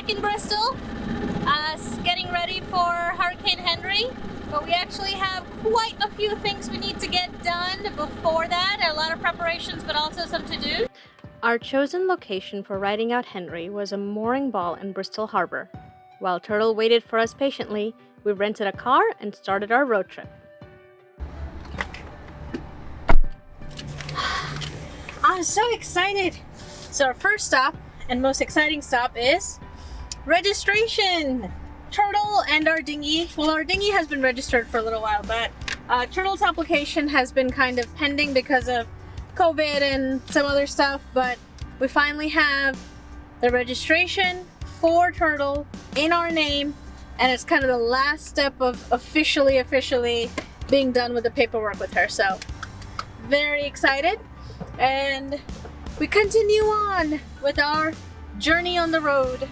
back in Bristol, getting ready for Hurricane Henri, but we actually have quite a few things we need to get done before that. A lot of preparations, but also some to-do. Our chosen location for riding out Henri was a mooring ball in Bristol Harbor. While Turtle waited for us patiently, we rented a car and started our road trip. I'm so excited! So our first stop and most exciting stop is registration! Turtle and our dinghy. Well, our dinghy has been registered for a little while, but Turtle's application has been kind of pending because of COVID and some other stuff, but we finally have the registration for Turtle in our name, and it's kind of the last step of officially being done with the paperwork with her. So very excited, and we continue on with our journey on the road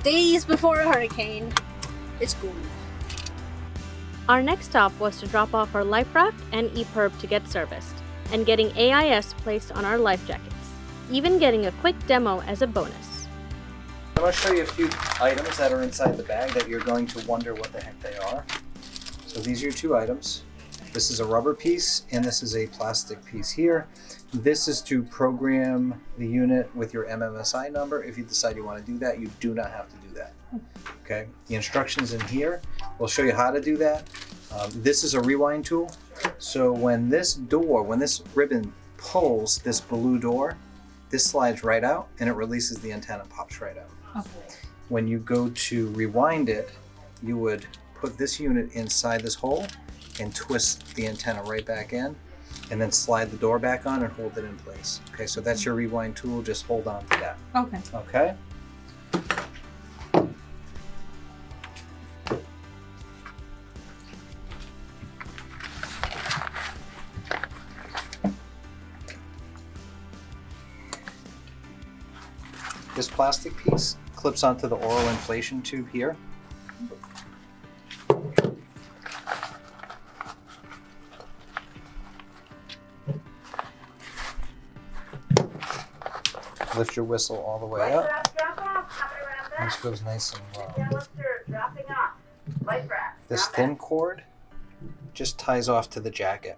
days before a hurricane. It's cool. Our next stop was to drop off our life raft and EPIRB to get serviced, and getting AIS placed on our life jackets, even getting a quick demo as a bonus. I'm going to show you a few items that are inside the bag that you're going to wonder what the heck they are. So these are your two items. This is a rubber piece and this is a plastic piece here. This is to program the unit with your MMSI number. If you decide you want to do that, you do not have to do that. Okay, the instructions in here will show you how to do that. This is a rewind tool. So when this ribbon pulls this blue door, this slides right out and it releases the antenna, pops right out. Okay. When you go to rewind it, you would put this unit inside this hole and twist the antenna right back in, and then slide the door back on and hold it in place. Okay, so that's your rewind tool. Just hold on to that. Okay. Okay. This plastic piece clips onto the oral inflation tube here. Lift your whistle all the way up. This goes nice and low. This thin cord just ties off to the jacket.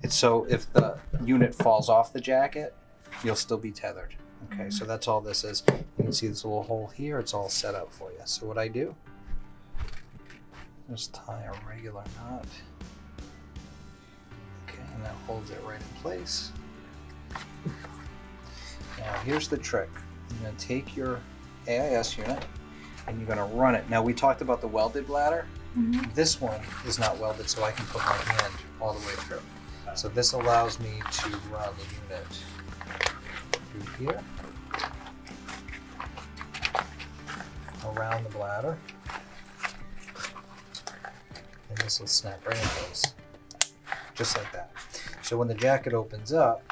It's so if the unit falls off the jacket, you'll still be tethered. Okay, so that's all this is. You can see this little hole here, it's all set up for you. So what I do, just tie a regular knot. Okay, and that holds it right in place. Now here's the trick. You're going to take your AIS unit and you're going to run it. Now we talked about the welded bladder. Mm-hmm. This one is not welded, so I can put my hand all the way through. So this allows me to run the unit through here, around the bladder, and this will snap right in place, just like that. So when the jacket opens up,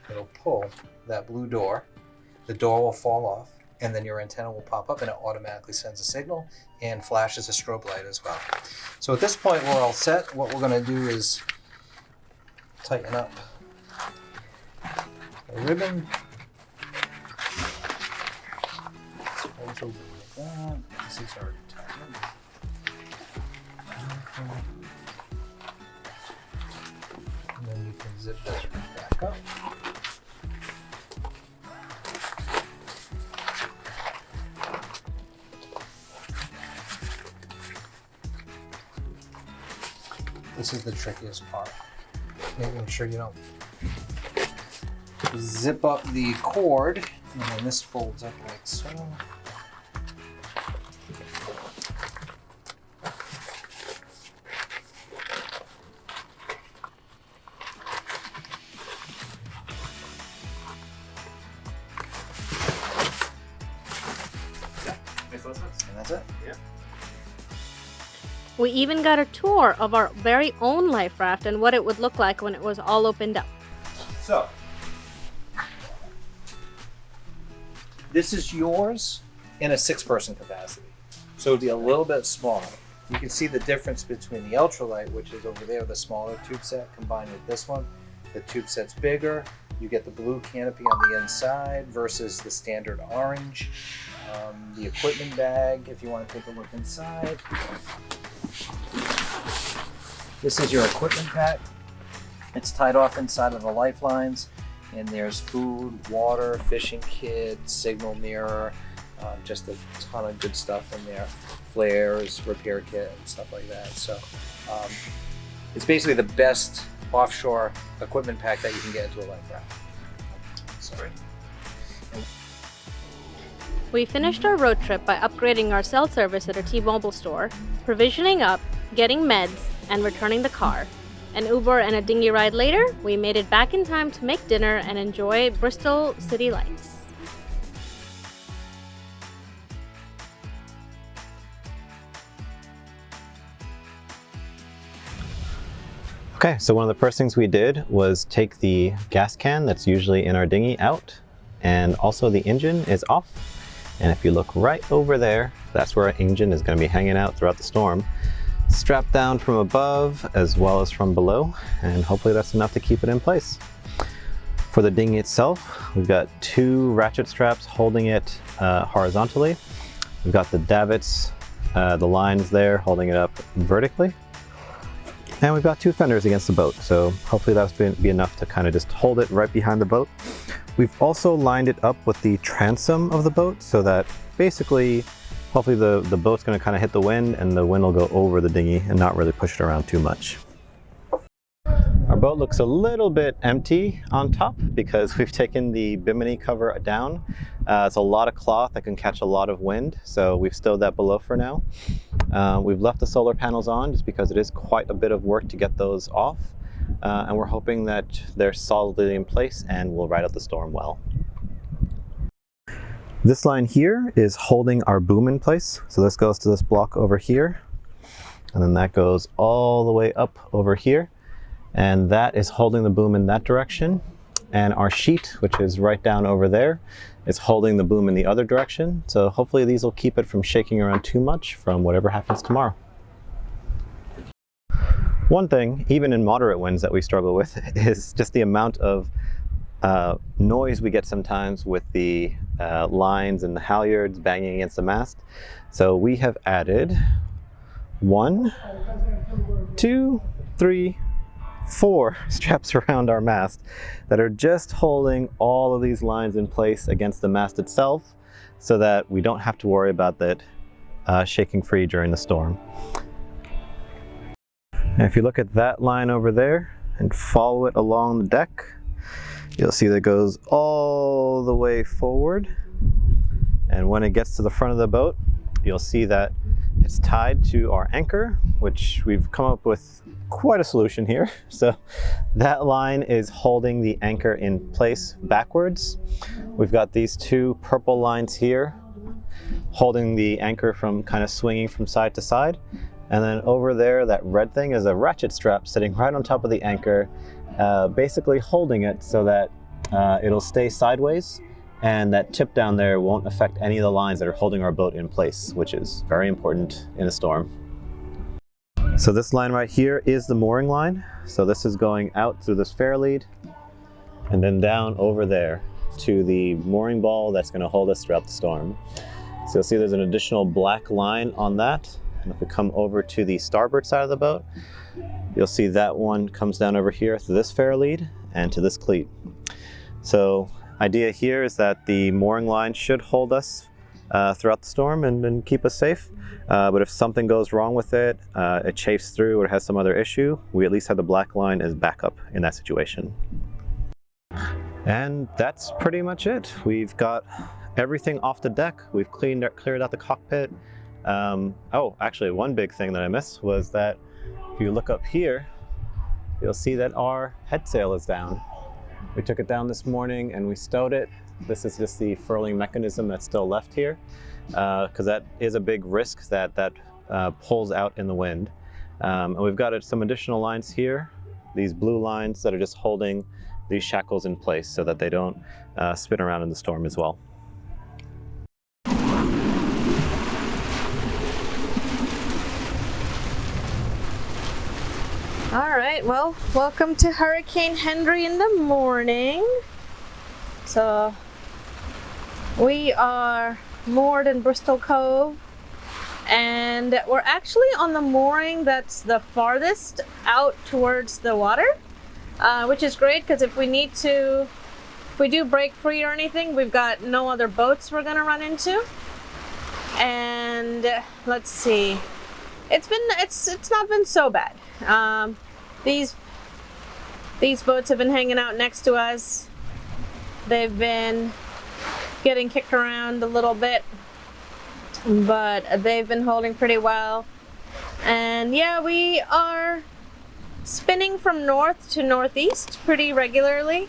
it'll pull that blue door, the door will fall off, and then your antenna will pop up and it automatically sends a signal and flashes a strobe light as well. So at this point we're all set. What we're going to do is tighten up the ribbon. Folds over like that. This is already tightened. And then you can zip this right back up. This is the trickiest part, making sure you don't zip up the cord, and then this folds up like so. And that's it. Yeah. We even got a tour of our very own life raft and what it would look like when it was all opened up. So, this is yours in a 6-person capacity. So it'd be a little bit smaller. You can see the difference between the ultralight, which is over there, the smaller tube set, combined with this one. The tube set's bigger. You get the blue canopy on the inside versus the standard orange. The equipment bag, if you want to take a look inside. This is your equipment pack. It's tied off inside of the lifelines, and there's food, water, fishing kit, signal mirror, just a ton of good stuff in there. Flares, repair kit, and stuff like that. So it's basically the best offshore equipment pack that you can get into a life raft. Sorry. We finished our road trip by upgrading our cell service at a T-Mobile store, provisioning up, getting meds, and returning the car. An Uber and a dinghy ride later, we made it back in time to make dinner and enjoy Bristol city lights. Okay, so one of the first things we did was take the gas can that's usually in our dinghy out, and also the engine is off. And if you look right over there, that's where our engine is going to be hanging out throughout the storm. Strapped down from above as well as from below, and hopefully that's enough to keep it in place. For the dinghy itself, we've got 2 ratchet straps holding it horizontally. We've got the davits, the lines there holding it up vertically. And we've got 2 fenders against the boat, so hopefully that's be enough to kind of just hold it right behind the boat. We've also lined it up with the transom of the boat so that basically, hopefully the boat's going to kind of hit the wind and the wind will go over the dinghy and not really push it around too much. Our boat looks a little bit empty on top because we've taken the bimini cover down. It's a lot of cloth that can catch a lot of wind, so we've stowed that below for now. We've left the solar panels on just because it is quite a bit of work to get those off. And we're hoping that they're solidly in place and will ride out the storm well. This line here is holding our boom in place. So this goes to this block over here, and then that goes all the way up over here. And that is holding the boom in that direction. And our sheet, which is right down over there, is holding the boom in the other direction. So hopefully these will keep it from shaking around too much from whatever happens tomorrow. One thing, even in moderate winds, that we struggle with is just the amount of noise we get sometimes with the lines and the halyards banging against the mast. So we have added 1, 2, 3, 4 straps around our mast that are just holding all of these lines in place against the mast itself so that we don't have to worry about that shaking free during the storm. And if you look at that line over there and follow it along the deck, you'll see that it goes all the way forward. And when it gets to the front of the boat, you'll see that it's tied to our anchor, which we've come up with quite a solution here. So that line is holding the anchor in place backwards. We've got these 2 purple lines here holding the anchor from kind of swinging from side to side. And then over there, that red thing is a ratchet strap sitting right on top of the anchor, basically holding it so that it'll stay sideways, and that tip down there won't affect any of the lines that are holding our boat in place, which is very important in a storm. So this line right here is the mooring line. So this is going out through this fair lead and then down over there to the mooring ball that's going to hold us throughout the storm. So you'll see there's an additional black line on that. And if we come over to the starboard side of the boat, you'll see that one comes down over here to this fair lead and to this cleat. So idea here is that the mooring line should hold us throughout the storm and keep us safe. But if something goes wrong with it, it chafes through or has some other issue, we at least have the black line as backup in that situation. And that's pretty much it. We've got everything off the deck. We've cleared out the cockpit. Oh, actually, one big thing that I missed was that if you look up here, you'll see that our head sail is down. We took it down this morning and we stowed it. This is just the furling mechanism that's still left here, because that is a big risk that pulls out in the wind. And we've got some additional lines here, these blue lines that are just holding these shackles in place so that they don't spin around in the storm as well. All right, well, welcome to Hurricane Henri in the morning. So we are moored in Bristol Cove. And we're actually on the mooring that's the farthest out towards the water, which is great because if we do break free or anything, we've got no other boats we're gonna run into. And let's see, it's not been so bad. These boats have been hanging out next to us. They've been getting kicked around a little bit, but they've been holding pretty well. And yeah, we are spinning from north to northeast pretty regularly.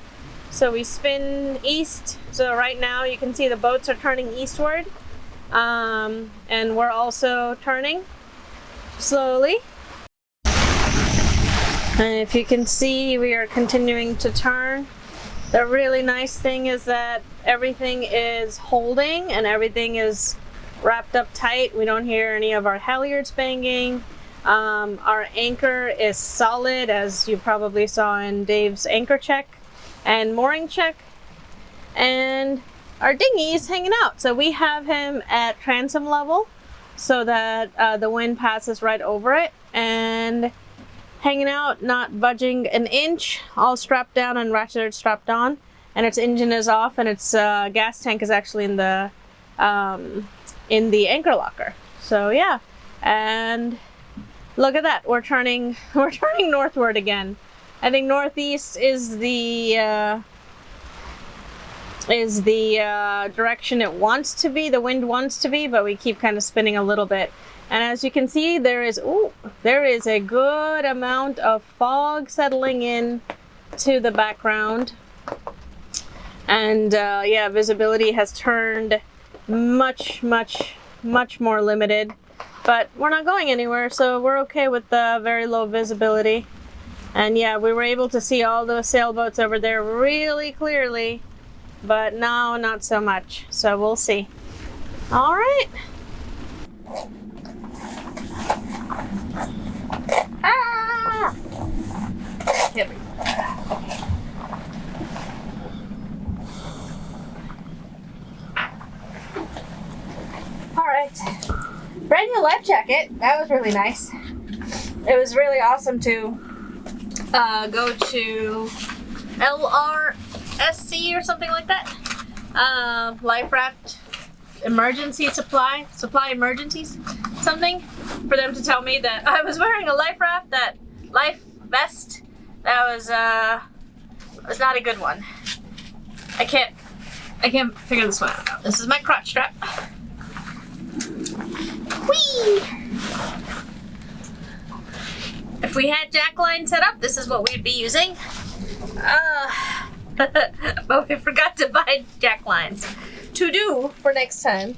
So we spin east. So right now you can see the boats are turning eastward. And we're also turning slowly. And if you can see, we are continuing to turn. The really nice thing is that everything is holding and everything is wrapped up tight. We don't hear any of our halyards banging. Our anchor is solid, as you probably saw in Dave's anchor check and mooring check. And our dinghy is hanging out. So we have him at transom level so that the wind passes right over it, and hanging out, not budging an inch, all strapped down and ratcheted strapped on. And its engine is off, and its gas tank is actually in the anchor locker. So yeah, and look at that, we're turning northward again. I think northeast is the direction it wants to be, the wind wants to be, but we keep kind of spinning a little bit. And as you can see, there is a good amount of fog settling in to the background. And yeah, visibility has turned much more limited, but we're not going anywhere, so we're okay with the very low visibility. And yeah, we were able to see all those sailboats over there really clearly, but now not so much, so we'll see. All right. Ah! Here we go. All right, brand new life jacket. That was really nice. It was really awesome to go to LRSC or something like that. Life raft emergency supply emergencies, something, for them to tell me that I was wearing a life raft, that life vest. That was not a good one. I can't figure this one out. This is my crotch strap. Whee! If we had jack line set up, this is what we'd be using. But we forgot to buy jack lines. To do for next time.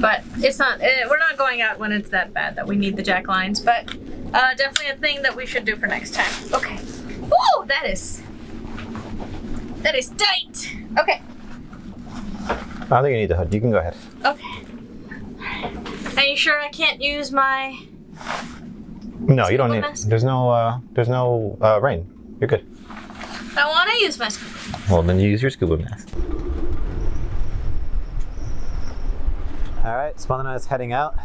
But it's not, we're not going out when it's that bad that we need the jack lines, but definitely a thing that we should do for next time. Okay. Whoa, that is tight. Okay. I don't think you need the hood. You can go ahead. Okay. Are you sure I can't use my... No, you don't need. mask? There's no rain. You're good. I want to use my scuba. Well, then you use your scuba mask. All right, Spandana is heading out.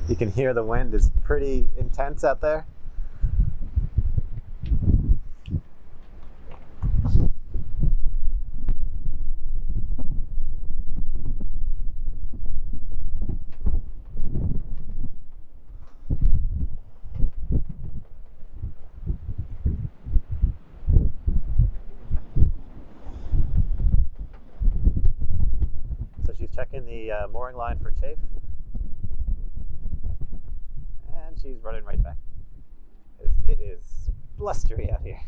You can hear the wind is pretty intense out there. Checking the mooring line for chafe, and she's running right back. It is blustery out here.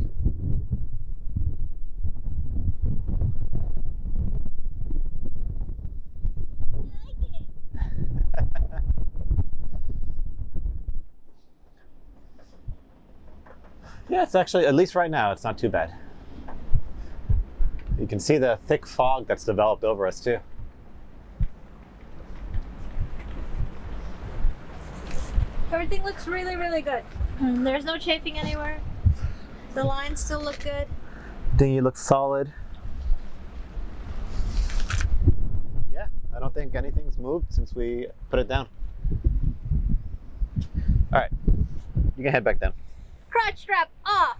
Yeah, it's actually, at least right now, it's not too bad. You can see the thick fog that's developed over us too. Everything looks really, really good. There's no chafing anywhere. The lines still look good. Dinghy looks solid. moved since we put it down. All right, you can head back down. Crotch strap off.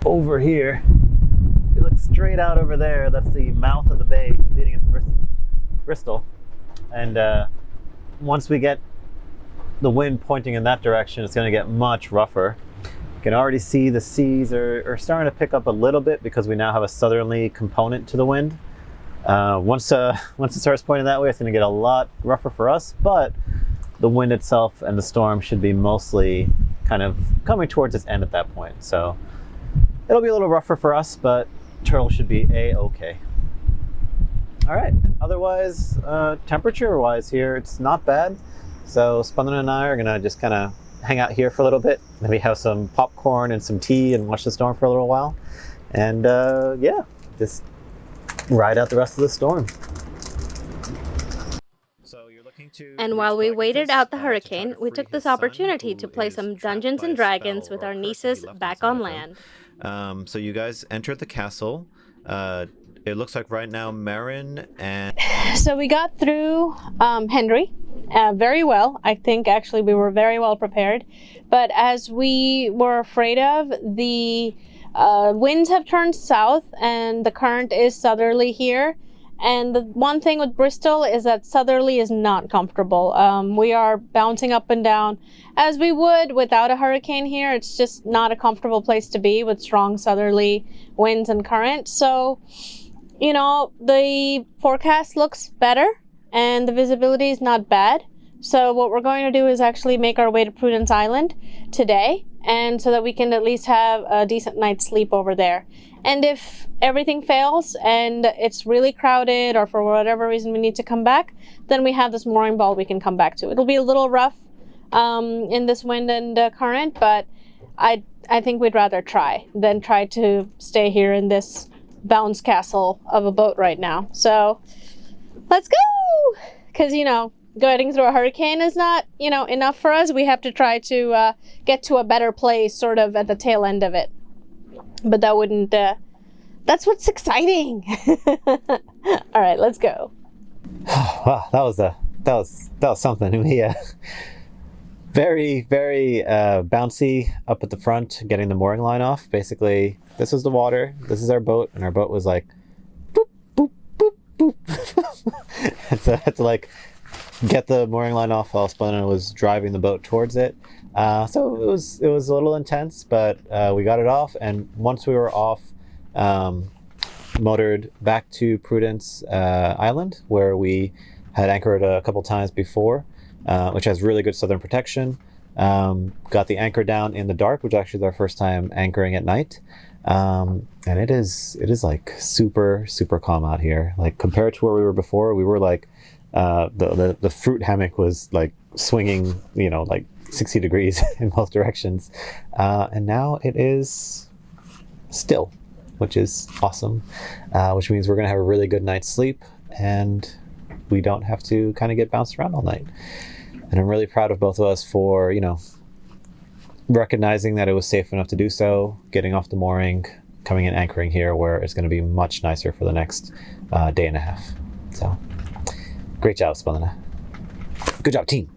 Over here, you look straight out over there. That's the mouth of the bay leading into Bristol. And once we get the wind pointing in that direction, it's going to get much rougher. You can already see the seas are starting to pick up a little bit because we now have a southerly component to the wind. Once it starts pointing that way, it's going to get a lot rougher for us, but the wind itself and the storm should be mostly kind of coming towards its end at that point. So it'll be a little rougher for us, but turtle should be a-okay. All right, otherwise, temperature-wise here, it's not bad. So Spandana and I are gonna just kind of hang out here for a little bit, maybe have some popcorn and some tea and watch the storm for a little while. And yeah, just ride out the rest of the storm. And while we waited out the hurricane, we took this opportunity to play some Dungeons and Dragons with our nieces back on land. So you guys entered the castle. It looks like right now Marin and... So we got through Henri very well. I think actually we were very well prepared. But as we were afraid of, the winds have turned south and the current is southerly here. And the one thing with Bristol is that southerly is not comfortable. We are bouncing up and down as we would without a hurricane here. It's just not a comfortable place to be with strong southerly winds and current. So, you know, the forecast looks better and the visibility is not bad. So what we're going to do is actually make our way to Prudence Island today, and so that we can at least have a decent night's sleep over there. And if everything fails and it's really crowded or for whatever reason we need to come back, then we have this mooring ball we can come back to. It'll be a little rough in this wind and current, but I think we'd rather try than try to stay here in this bounce castle of a boat right now. So let's go! Because, you know, getting through a hurricane is not, you know, enough for us. We have to try to get to a better place sort of at the tail end of it. But that wouldn't, that's what's exciting. All right, let's go. Wow, that was something. We very bouncy up at the front, getting the mooring line off. Basically, this was the water, this is our boat, and our boat was like boop, boop, boop, boop. And so I had to like get the mooring line off while Spandana was driving the boat towards it. So it was a little intense, but we got it off, and once we were off, motored back to Prudence Island, where we had anchored a couple times before, which has really good southern protection. Got the anchor down in the dark, which actually is our first time anchoring at night. And it is like super calm out here. Like compared to where we were before, we were like the fruit hammock was like swinging, you know, like 60 degrees in both directions, and now it is still, which is awesome, which means we're gonna have a really good night's sleep and we don't have to kind of get bounced around all night. And I'm really proud of both of us for, you know, recognizing that it was safe enough to do so, getting off the mooring, coming and anchoring here where it's going to be much nicer for the next day and a half. So great job, Spandana. Good job, team.